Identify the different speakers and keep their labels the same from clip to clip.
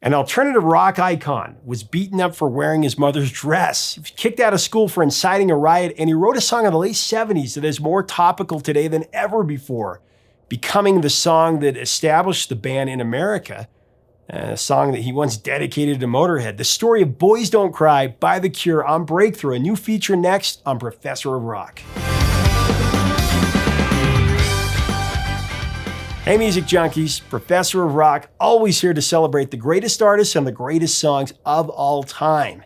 Speaker 1: An alternative rock icon was beaten up for wearing his mother's dress. He was kicked out of school for inciting a riot, and he wrote a song in the late 70s that is more topical today than ever before, becoming the song that established the band in America, a song that he once dedicated to Motörhead. The story of Boys Don't Cry by The Cure on Breakthrough, a new feature next on Professor of Rock. Hey music junkies, Professor of Rock, always here to celebrate the greatest artists and the greatest songs of all time.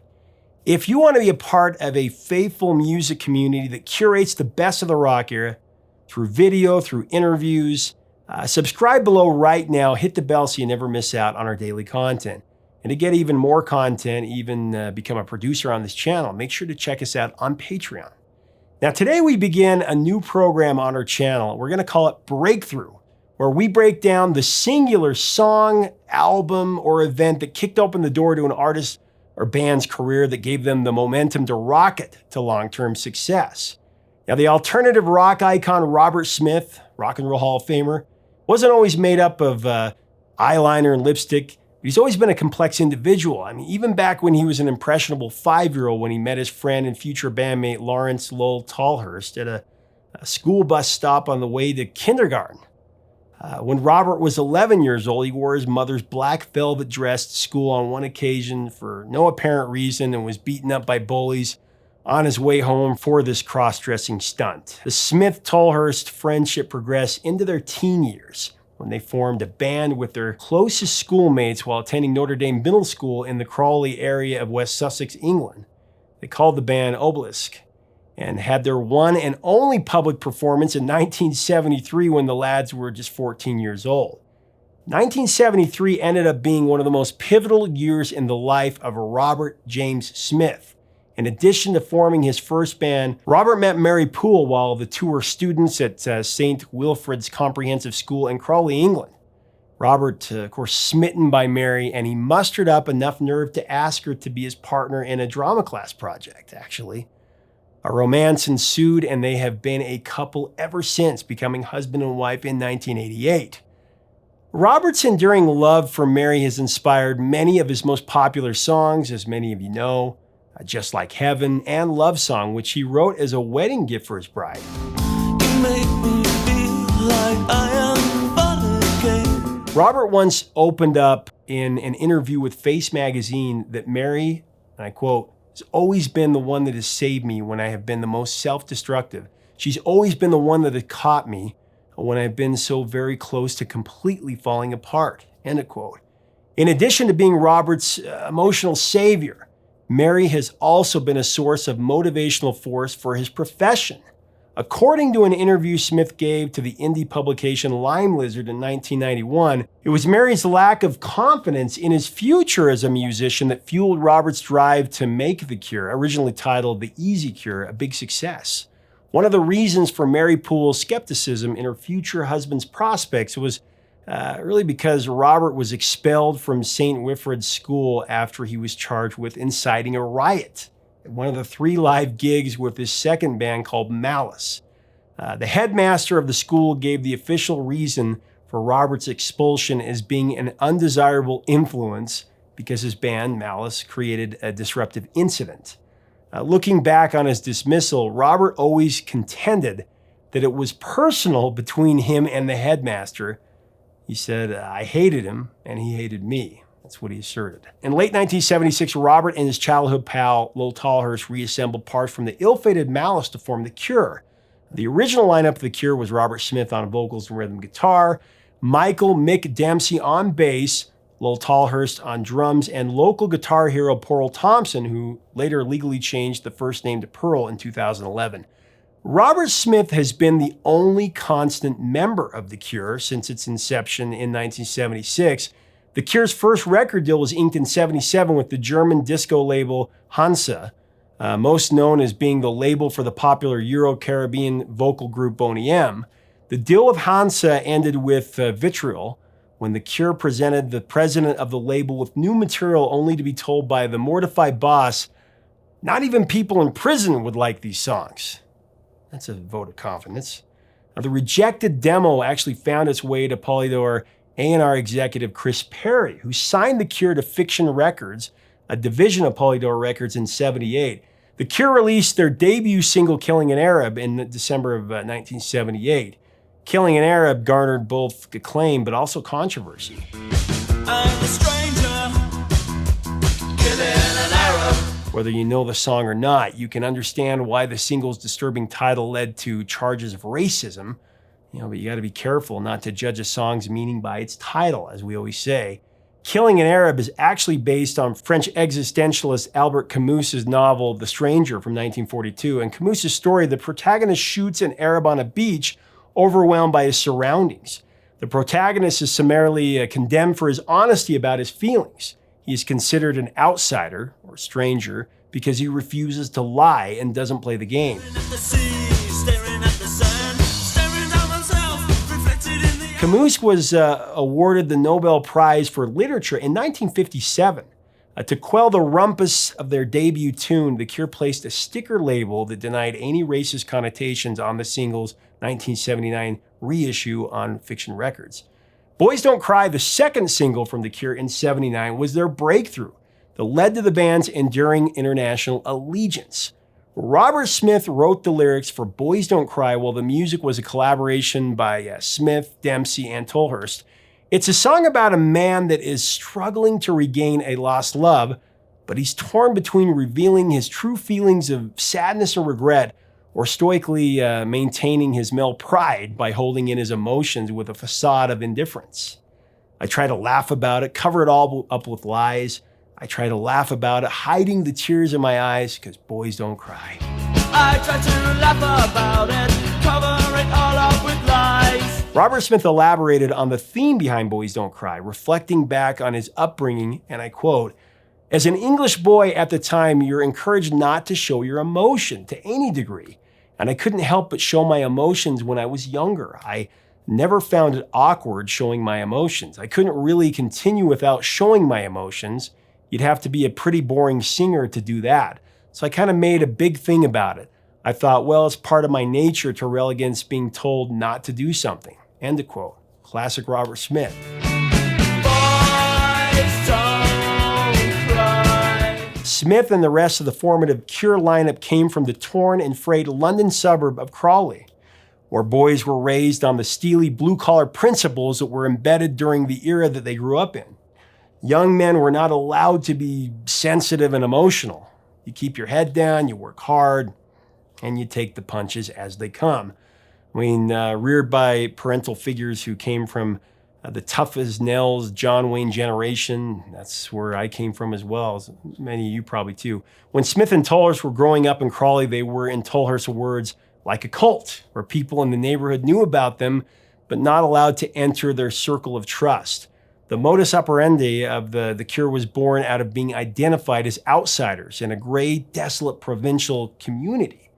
Speaker 1: If you want to be a part of a faithful music community that curates the best of the rock era, through video, through interviews, subscribe below right now, hit the bell so you never miss out on our daily content. And to get even more content, even become a producer on this channel, make sure to check us out on Patreon. Now today we begin a new program on our channel. We're going to call it Breakthrough, where we break down the singular song, album, or event that kicked open the door to an artist or band's career that gave them the momentum to rocket to long-term success. Now, the alternative rock icon Robert Smith, Rock and Roll Hall of Famer, wasn't always made up of eyeliner and lipstick, but he's always been a complex individual. I mean, even back when he was an impressionable 5-year-old when he met his friend and future bandmate Lawrence Lowell Tallhurst at a school bus stop on the way to kindergarten. When Robert was 11 years old, he wore his mother's black velvet dress to school on one occasion for no apparent reason and was beaten up by bullies on his way home for this cross-dressing stunt. The Smith-Tallhurst friendship progressed into their teen years when they formed a band with their closest schoolmates while attending Notre Dame Middle School in the Crawley area of West Sussex, England. They called the band Obelisk, and had their one and only public performance in 1973 when the lads were just 14 years old. 1973 ended up being one of the most pivotal years in the life of Robert James Smith. In addition to forming his first band, Robert met Mary Poole while the two were students at St. Wilfrid's Comprehensive School in Crawley, England. Robert, of course, smitten by Mary, and he mustered up enough nerve to ask her to be his partner in a drama class project, actually. A romance ensued, and they have been a couple ever since, becoming husband and wife in 1988. Robert's enduring love for Mary has inspired many of his most popular songs, as many of you know, Just Like Heaven and Love Song, which he wrote as a wedding gift for his bride.
Speaker 2: You make me feel like I am falling again.
Speaker 1: Robert once opened up in an interview with Face magazine that Mary, and I quote, has always been the one that has saved me when I have been the most self-destructive. She's always been the one that has caught me when I've been so very close to completely falling apart, end of quote. In addition to being Robert's emotional savior, Mary has also been a source of motivational force for his profession. According to an interview Smith gave to the indie publication Lime Lizard in 1991, it was Mary's lack of confidence in his future as a musician that fueled Robert's drive to make The Cure, originally titled The Easy Cure, a big success. One of the reasons for Mary Poole's skepticism in her future husband's prospects was really because Robert was expelled from St. Wilfrid's School after he was charged with inciting a riot at one of the 3 live gigs with his second band called Malice. The headmaster of the school gave the official reason for Robert's expulsion as being an undesirable influence because his band, Malice, created a disruptive incident. Looking back on his dismissal, Robert always contended that it was personal between him and the headmaster. He said, I hated him and he hated me. That's what he asserted. In late 1976, Robert and his childhood pal, Lowell Tallhurst, reassembled parts from the ill-fated Malice to form The Cure. The original lineup of The Cure was Robert Smith on vocals and rhythm guitar, Michael Mick Dempsey on bass, Lowell Tallhurst on drums, and local guitar hero Pearl Thompson, who later legally changed the first name to Pearl in 2011. Robert Smith has been the only constant member of The Cure since its inception in 1976. The Cure's first record deal was inked in 1977 with the German disco label Hansa, most known as being the label for the popular Euro-Caribbean vocal group Boney M. The deal with Hansa ended with vitriol when The Cure presented the president of the label with new material only to be told by the mortified boss, not even people in prison would like these songs. That's a vote of confidence. Now, the rejected demo actually found its way to Polydor A&R executive Chris Perry, who signed The Cure to Fiction Records, a division of Polydor Records, in '78. The Cure released their debut single, Killing an Arab, in December of 1978. Killing an Arab garnered both acclaim but also controversy.
Speaker 2: I'm a stranger, killing an Arab.
Speaker 1: Whether you know the song or not, you can understand why the single's disturbing title led to charges of racism. But you got to be careful not to judge a song's meaning by its title, as we always say. Killing an Arab is actually based on French existentialist Albert Camus's novel The Stranger from 1942. In Camus's story, the protagonist shoots an Arab on a beach, overwhelmed by his surroundings. The protagonist is summarily condemned for his honesty about his feelings. He is considered an outsider, or stranger, because he refuses to lie and doesn't play the game. Camus was awarded the Nobel Prize for Literature in 1957. To quell the rumpus of their debut tune, The Cure placed a sticker label that denied any racist connotations on the single's 1979 reissue on Fiction Records. Boys Don't Cry, the second single from The Cure in '79, was their breakthrough that led to the band's enduring international allegiance. Robert Smith wrote the lyrics for Boys Don't Cry, while the music was a collaboration by Smith, Dempsey, and Tolhurst. It's a song about a man that is struggling to regain a lost love, but he's torn between revealing his true feelings of sadness and regret, or stoically maintaining his male pride by holding in his emotions with a facade of indifference. I try to laugh about it, cover it all up with lies. I try to laugh about it, hiding the tears in my eyes, because boys don't cry.
Speaker 2: I try to laugh about it, cover it all up with lies.
Speaker 1: Robert Smith elaborated on the theme behind Boys Don't Cry, reflecting back on his upbringing, and I quote, "As an English boy at the time, you're encouraged not to show your emotion to any degree, and I couldn't help but show my emotions when I was younger. I never found it awkward showing my emotions. I couldn't really continue without showing my emotions. You'd have to be a pretty boring singer to do that. So I kind of made a big thing about it. I thought, well, it's part of my nature to rail against being told not to do something." End of quote. Classic Robert Smith.
Speaker 2: Boys don't cry.
Speaker 1: Smith and the rest of the formative Cure lineup came from the torn and frayed London suburb of Crawley, where boys were raised on the steely blue-collar principles that were embedded during the era that they grew up in. Young men were not allowed to be sensitive and emotional. You keep your head down, you work hard, and you take the punches as they come. Reared by parental figures who came from the tough as nails John Wayne generation, that's where I came from as well, as many of you probably too. When Smith and Tolhurst were growing up in Crawley, they were, in Tolhurst's words, like a cult, where people in the neighborhood knew about them, but not allowed to enter their circle of trust. The modus operandi of the Cure was born out of being identified as outsiders in a gray, desolate provincial community.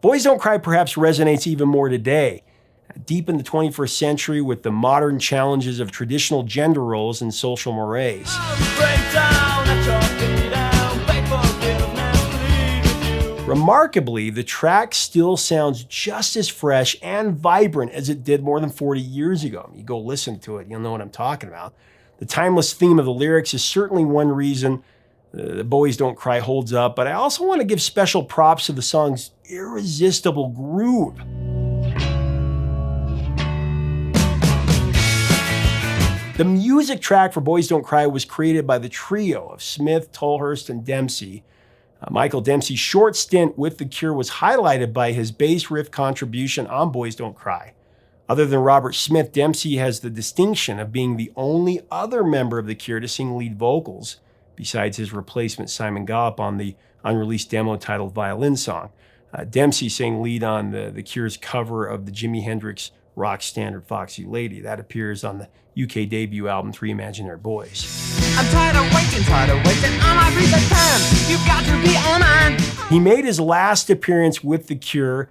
Speaker 1: Boys Don't Cry perhaps resonates even more today, deep in the 21st century with the modern challenges of traditional gender roles and social mores. Remarkably, the track still sounds just as fresh and vibrant as it did more than 40 years ago. You go listen to it, you'll know what I'm talking about. The timeless theme of the lyrics is certainly one reason the Boys Don't Cry holds up, but I also want to give special props to the song's irresistible groove. The music track for Boys Don't Cry was created by the trio of Smith, Tolhurst, and Dempsey. Michael Dempsey's short stint with The Cure was highlighted by his bass riff contribution on Boys Don't Cry. Other than Robert Smith, Dempsey has the distinction of being the only other member of The Cure to sing lead vocals, besides his replacement Simon Gallup on the unreleased demo titled Violin Song. Dempsey sang lead on the Cure's cover of the Jimi Hendrix rock standard Foxy Lady. That appears on the UK debut album Three Imaginary Boys.
Speaker 3: I'm tired of waiting on my recent time. You've got to be on mine.
Speaker 1: He made his last appearance with The Cure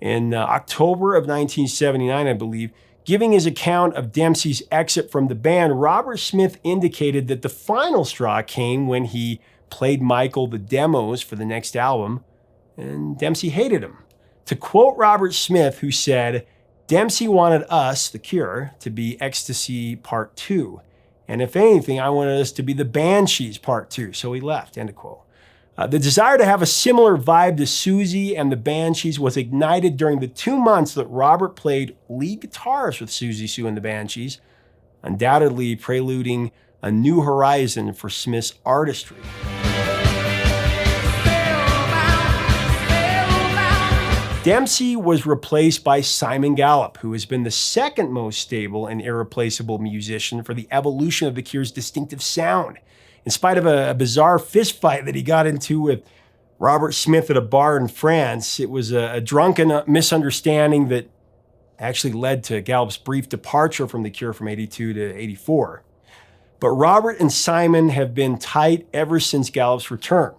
Speaker 1: in October of 1979, I believe. Giving his account of Dempsey's exit from the band, Robert Smith indicated that the final straw came when he played Michael the demos for the next album, and Dempsey hated him. To quote Robert Smith, who said, Dempsey wanted us, The Cure, to be Ecstasy Part 2. And if anything, I wanted us to be the Banshees Part 2. So he left, end of quote. The desire to have a similar vibe to Susie and the Banshees was ignited during the 2 months that Robert played lead guitars with Susie Sue and the Banshees, undoubtedly preluding a new horizon for Smith's artistry. Dempsey was replaced by Simon Gallup, who has been the second most stable and irreplaceable musician for the evolution of The Cure's distinctive sound. In spite of a bizarre fistfight that he got into with Robert Smith at a bar in France, it was a drunken misunderstanding that actually led to Gallup's brief departure from The Cure from 82 to 84. But Robert and Simon have been tight ever since Gallup's return.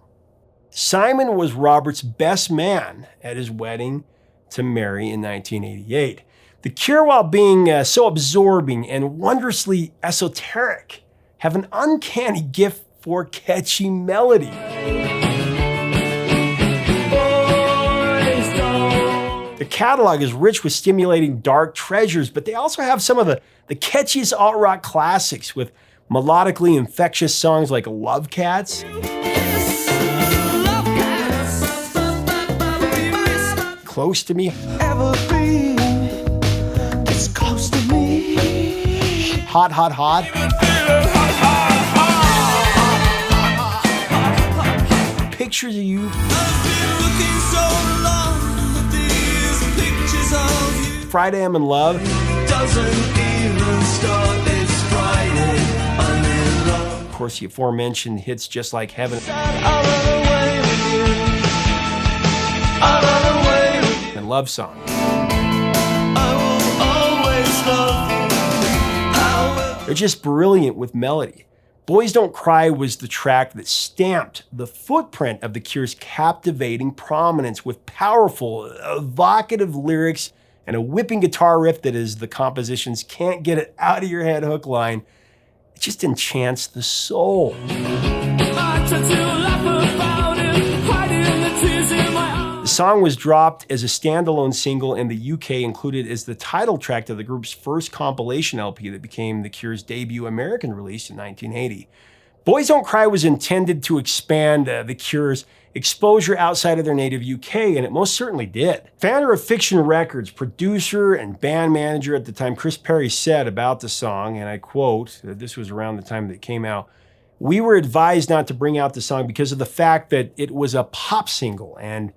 Speaker 1: Simon was Robert's best man at his wedding to Mary in 1988. The Cure, while being so absorbing and wondrously esoteric, have an uncanny gift for catchy melody. The catalog is rich with stimulating dark treasures, but they also have some of the catchiest alt-rock classics with melodically infectious songs like Love Cats, Close to Me,
Speaker 2: It's close to me.
Speaker 1: Hot, Hot, Hot, Pictures of You, Friday I'm in Love, of course the aforementioned hits Just Like Heaven, and Love Song. They're just brilliant with melody. Boys Don't Cry was the track that stamped the footprint of The Cure's captivating prominence with powerful, evocative lyrics and a whipping guitar riff that is the composition's can't get it out of your head hook line. It just enchants the soul. The song was dropped as a standalone single in the UK, included as the title track to the group's first compilation LP that became The Cure's debut American release in 1980. Boys Don't Cry was intended to expand The Cure's exposure outside of their native UK, and it most certainly did. Founder of Fiction Records, producer and band manager at the time, Chris Perry said about the song, and I quote, this was around the time that it came out, "We were advised not to bring out the song because of the fact that it was a pop single, and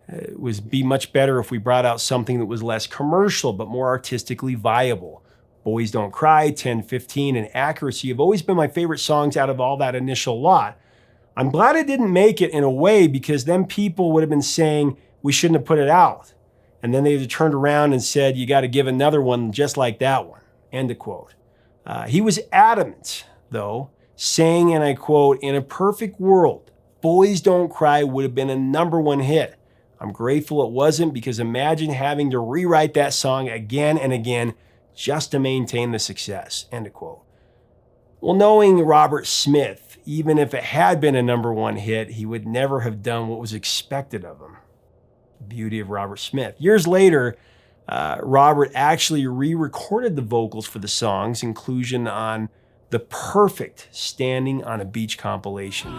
Speaker 1: it would be much better if we brought out something that was less commercial but more artistically viable. Boys Don't Cry, 10:15, and Accuracy have always been my favorite songs out of all that initial lot. I'm glad I didn't make it in a way because then people would have been saying we shouldn't have put it out. And then they'd have turned around and said, you got to give another one just like that one." End of quote. He was adamant, though, saying, and I quote, "In a perfect world, Boys Don't Cry would have been a #1 hit. I'm grateful it wasn't because imagine having to rewrite that song again and again just to maintain the success." End of quote. Well, knowing Robert Smith, even if it had been a #1 hit, he would never have done what was expected of him. The beauty of Robert Smith. Years later, Robert actually re-recorded the vocals for the song's inclusion on the perfect Standing on a Beach compilation.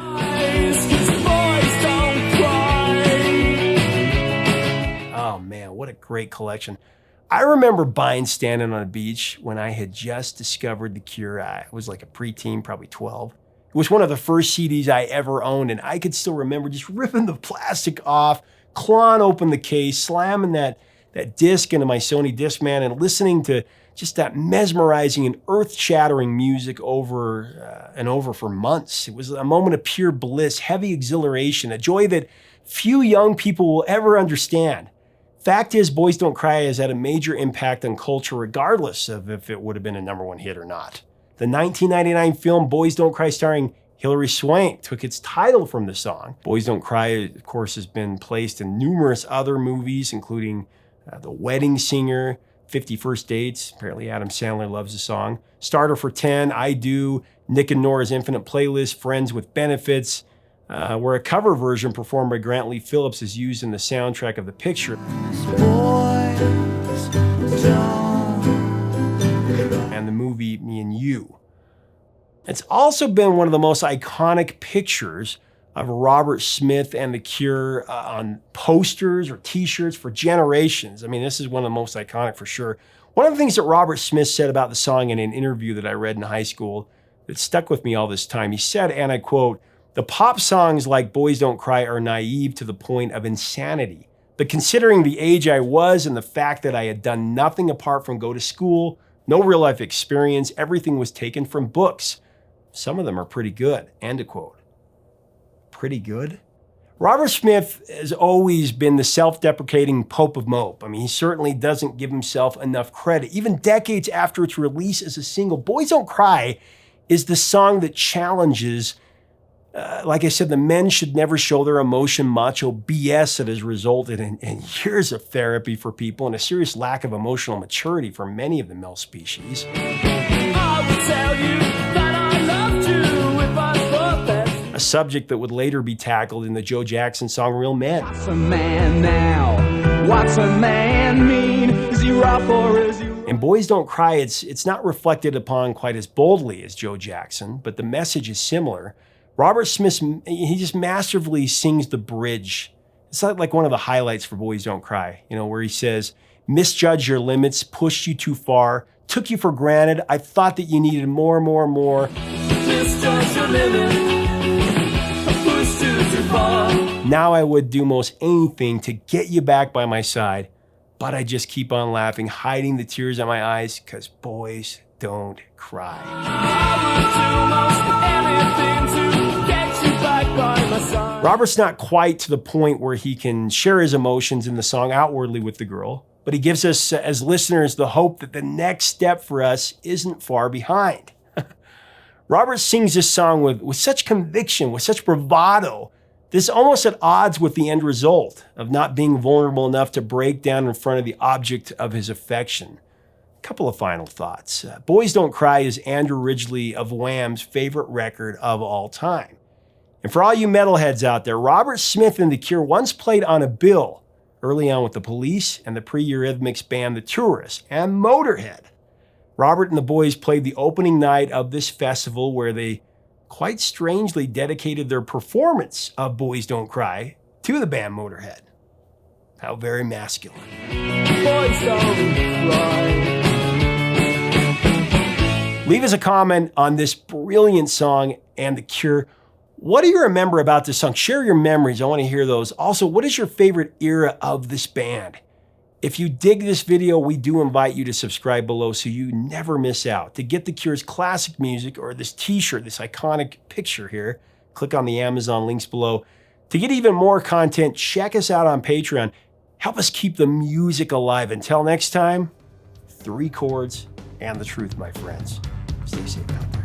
Speaker 1: Oh man, what a great collection. I remember buying Standing on a Beach when I had just discovered The Cure. I was like a preteen, probably 12. It was one of the first CDs I ever owned, and I could still remember just ripping the plastic off, clawing open the case, slamming that disc into my Sony Discman, and listening to just that mesmerizing and earth-shattering music over and over for months. It was a moment of pure bliss, heavy exhilaration, a joy that few young people will ever understand. Fact is, Boys Don't Cry has had a major impact on culture regardless of if it would have been a #1 hit or not. The 1999 film Boys Don't Cry starring Hilary Swank took its title from the song. Boys Don't Cry, of course, has been placed in numerous other movies, including The Wedding Singer, 50 First Dates, apparently Adam Sandler loves the song, Starter for 10, I Do, Nick and Nora's Infinite Playlist, Friends with Benefits, where a cover version performed by Grant Lee Phillips is used in the soundtrack of the picture.
Speaker 2: Boys
Speaker 1: and the movie Me and You. It's also been one of the most iconic pictures of Robert Smith and The Cure on posters or t-shirts for generations. I mean, this is one of the most iconic for sure. One of the things that Robert Smith said about the song in an interview that I read in high school that stuck with me all this time, he said, and I quote, "The pop songs like Boys Don't Cry are naive to the point of insanity. But considering the age I was and the fact that I had done nothing apart from go to school, no real life experience, everything was taken from books. Some of them are pretty good," end of quote. Pretty good? Robert Smith has always been the self-deprecating Pope of Mope. I mean, he certainly doesn't give himself enough credit. Even decades after its release as a single, Boys Don't Cry is the song that challenges, like I said, the men should never show their emotion macho BS that has resulted in years of therapy for people and a serious lack of emotional maturity for many of the male species.
Speaker 2: I would tell you that I loved you if I thought that.
Speaker 1: A subject that would later be tackled in the Joe Jackson song Real Men.
Speaker 2: What's a man now? What's a man mean? Is he rough or is he...
Speaker 1: In Boys Don't Cry, it's not reflected upon quite as boldly as Joe Jackson, but the message is similar. Robert Smith, he just masterfully sings the bridge. It's like one of the highlights for Boys Don't Cry, where he says, "Misjudged your limits, pushed you too far, took you for granted, I thought that you needed more.
Speaker 2: Misjudged your limits, pushed you too far.
Speaker 1: Now I would do most anything to get you back by my side, but I just keep on laughing, hiding the tears in my eyes, 'cause boys don't cry." Robert's not quite to the point where he can share his emotions in the song outwardly with the girl, but he gives us, as listeners, the hope that the next step for us isn't far behind. Robert sings this song with such conviction, with such bravado, this almost at odds with the end result of not being vulnerable enough to break down in front of the object of his affection. A couple of final thoughts. Boys Don't Cry is Andrew Ridgeley of Wham's favorite record of all time. And for all you metalheads out there, Robert Smith and The Cure once played on a bill early on with the Police and the pre-Eurythmics band The Tourists and Motörhead. Robert and the boys played the opening night of this festival where they quite strangely dedicated their performance of Boys Don't Cry to the band Motörhead. How very masculine.
Speaker 2: Boys don't cry.
Speaker 1: Leave us a comment on this brilliant song and The Cure. What do you remember about this song? Share your memories. I want to hear those. Also, what is your favorite era of this band? If you dig this video, we do invite you to subscribe below so you never miss out. To get The Cure's classic music or this t-shirt, this iconic picture here, click on the Amazon links below. To get even more content, check us out on Patreon. Help us keep the music alive. Until next time, 3 chords and the truth, my friends. Stay safe out there.